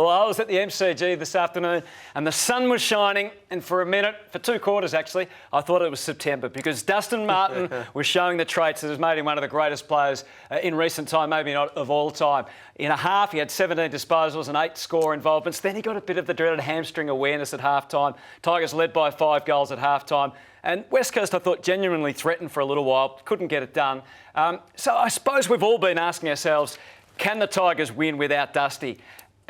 Well, I was at the MCG this afternoon and the sun was shining, and for a minute, for 2 quarters actually, I thought it was September because Dustin Martin was showing the traits that has made him one of the greatest players in recent time, maybe not of all time. In a half, he had 17 disposals and 8 score involvements. Then he got a bit of the dreaded hamstring awareness at half-time. Tigers led by 5 goals at half-time. And West Coast, I thought, genuinely threatened for a little while, couldn't get it done. So I suppose we've all been asking ourselves, can the Tigers win without Dusty?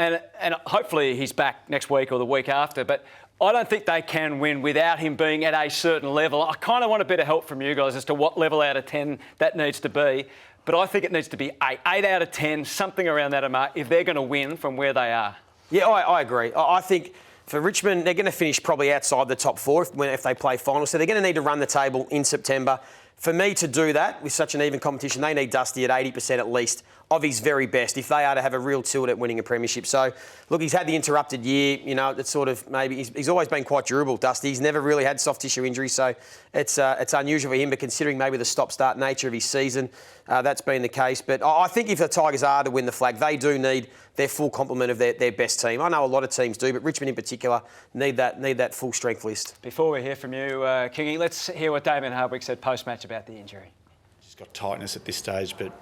And hopefully he's back next week or the week after. But I don't think they can win without him being at a certain level. I kind of want a bit of help from you guys as to what level out of 10 that needs to be. But I think it needs to be 8 out of 10, something around that mark, if they're going to win from where they are. Yeah, I agree. I think for Richmond, they're going to finish probably outside the top 4 if they play finals. So they're going to need to run the table in September. For me to do that with such an even competition, they need Dusty at 80% at least of his very best if they are to have a real tilt at winning a premiership. So, look, he's had the interrupted year. You know, it's sort of maybe he's always been quite durable, Dusty. He's never really had soft tissue injuries, so it's unusual for him. But considering maybe the stop-start nature of his season, that's been the case. But I think if the Tigers are to win the flag, they do need their full complement of their best team. I know a lot of teams do, but Richmond in particular need that full strength list. Before we hear from you, Kingy, let's hear what Damien Hardwick said post-match about the injury. She's got tightness at this stage, but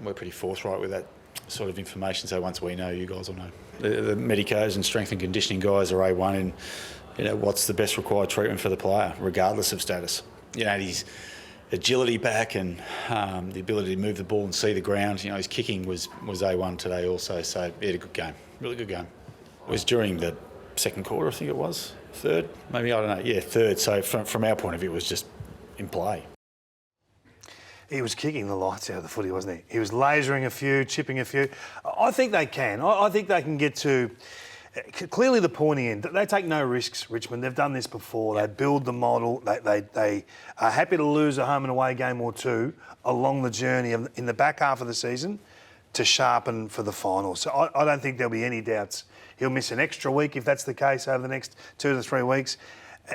we're pretty forthright with that sort of information. So once we know, you guys will know. The medicos and strength and conditioning guys are A1 in what's the best required treatment for the player, regardless of status. His agility back and the ability to move the ball and see the ground. His kicking was A1 today also. So he had a good game, really good game. It was during the second quarter, I think it was, third, maybe, I don't know. Yeah, third. So from our point of view, it was just in play. He was kicking the lights out of the footy, wasn't he? He was lasering a few, chipping a few. I think they can. I think they can get to... Clearly the pointy end. They take no risks, Richmond. They've done this before. They build the model. They are happy to lose a home and away game or two along the journey in the back half of the season to sharpen for the final. So I don't think there'll be any doubts. He'll miss an extra week if that's the case over the next 2 to 3 weeks.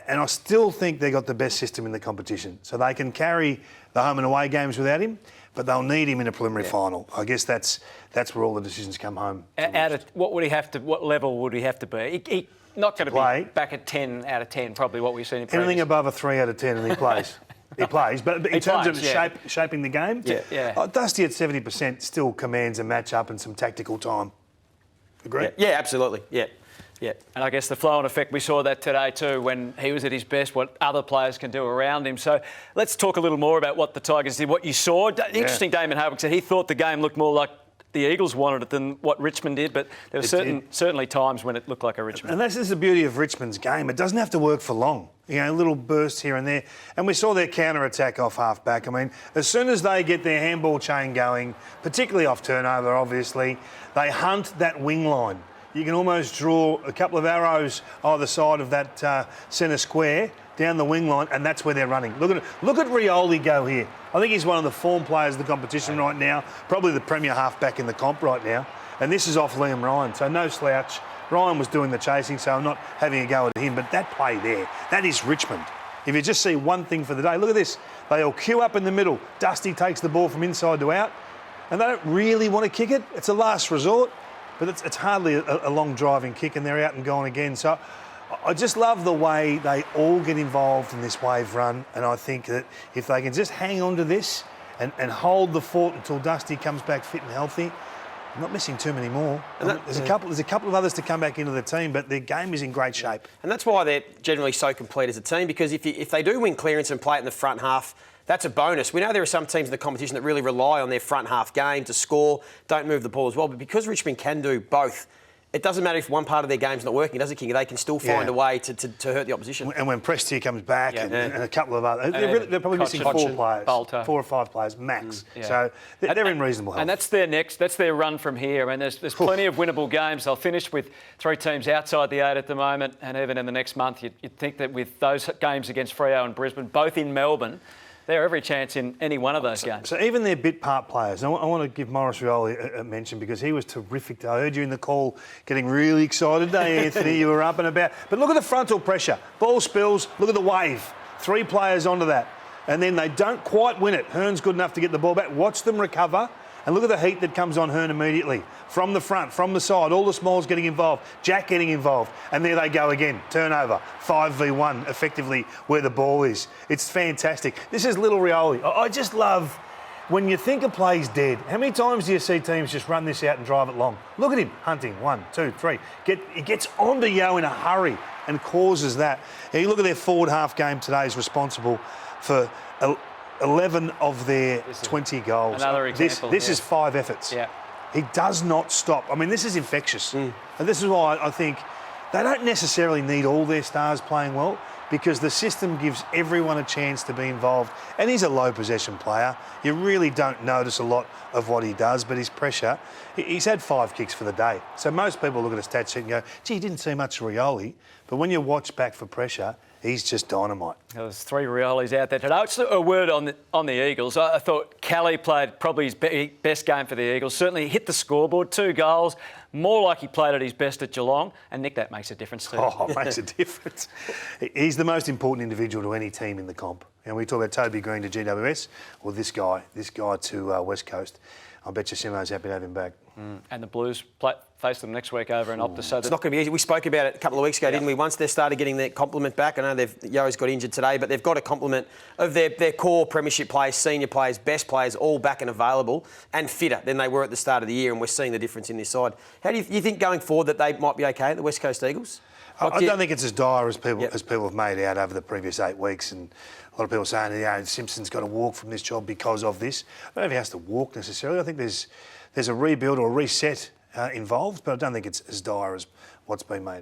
And I still think they've got the best system in the competition. So they can carry the home and away games without him, but they'll need him in a preliminary final. I guess that's where all the decisions come home. What level would he have to be? He not going to be back at 10 out of 10, probably what we've seen in previous. Anything above a 3 out of 10 and he plays. He plays, but in terms of shaping the game, Dusty at 70% still commands a match-up and some tactical time. Agree? Yeah, absolutely. Yeah. Yeah, and I guess the flow-on effect, we saw that today too when he was at his best, what other players can do around him. So let's talk a little more about what the Tigers did, what you saw. Interesting, Damien Hardwick said he thought the game looked more like the Eagles wanted it than what Richmond did, but there were certainly times when it looked like a Richmond. And this is the beauty of Richmond's game. It doesn't have to work for long. Little bursts here and there. And we saw their counter-attack off half-back. I mean, as soon as they get their handball chain going, particularly off turnover, obviously, they hunt that wing line. You can almost draw a couple of arrows either side of that centre square down the wing line, and that's where they're running. Look at Rioli go here. I think he's one of the form players of the competition right now, probably the premier halfback in the comp right now. And this is off Liam Ryan, so no slouch. Ryan was doing the chasing, so I'm not having a go at him, but that play there, that is Richmond. If you just see one thing for the day, look at this. They all queue up in the middle. Dusty takes the ball from inside to out, and they don't really want to kick it. It's a last resort. But it's hardly a long driving kick and they're out and gone again. So I just love the way they all get involved in this wave run. And I think that if they can just hang on to this and hold the fort until Dusty comes back fit and healthy, I'm not missing too many more. There's a couple of others to come back into the team, but their game is in great shape. And that's why they're generally so complete as a team, because if they do win clearance and play it in the front half, that's a bonus. We know there are some teams in the competition that really rely on their front half game to score, don't move the ball as well. But because Richmond can do both, it doesn't matter if one part of their game's not working, does it, King? They can still find a way to hurt the opposition. And when Prestia comes back and a couple of others, they're probably missing 4 players, Bolter. 4 or 5 players max. So they're in reasonable health. And that's their run from here. I mean, there's plenty of winnable games. They'll finish with 3 teams outside the 8 at the moment, and even in the next month, you'd think that with those games against Freo and Brisbane, both in Melbourne, they're every chance in any one of those games. So even their bit part players, I want to give Maurice Rioli a mention because he was terrific. I heard you in the call getting really excited today, Anthony. You were up and about. But look at the frontal pressure. Ball spills, look at the wave. 3 players onto that. And then they don't quite win it. Hearn's good enough to get the ball back. Watch them recover. And look at the heat that comes on Hearn immediately. From the front, from the side, all the smalls getting involved, Jack getting involved, and there they go again. Turnover, 5v1, effectively where the ball is. It's fantastic. This is little Rioli. I just love, when you think a play's dead, how many times do you see teams just run this out and drive it long? Look at him, hunting, 1, 2, 3. He gets onto Yeo in a hurry and causes that. You look at their forward half game today is responsible for 11 of their 20 goals. Another example. This is 5 efforts. Yeah. He does not stop. I mean, this is infectious. And this is why I think they don't necessarily need all their stars playing well, because the system gives everyone a chance to be involved. And he's a low possession player. You really don't notice a lot of what he does, but his pressure, he's had 5 kicks for the day. So most people look at a stat sheet and go, gee, he didn't see much of Rioli. But when you watch back for pressure, he's just dynamite. There's 3 Riolis out there today. Just a word on the Eagles. I thought Kelly played probably his best game for the Eagles. Certainly hit the scoreboard, 2 goals. More like he played at his best at Geelong. And Nick, that makes a difference too. Oh, it makes a difference. He's the most important individual to any team in the comp. And we talk about Toby Green to GWS, or this guy to West Coast. I bet you Simo's happy to have him back. And the Blues face them next week over in Optus. So It's not going to be easy. We spoke about it a couple of weeks ago, didn't we? Once they started getting their complement back, I know Yo's got injured today, but they've got a complement of their core premiership players, senior players, best players, all back and available and fitter than they were at the start of the year, and we're seeing the difference in this side. How do you think going forward that they might be okay, the West Coast Eagles? I don't think it's as dire as people have made out over the previous 8 weeks, and a lot of people saying, Simpson's got to walk from this job because of this. I don't know if he has to walk necessarily. I think there's a rebuild or a reset involved, but I don't think it's as dire as what's been made out.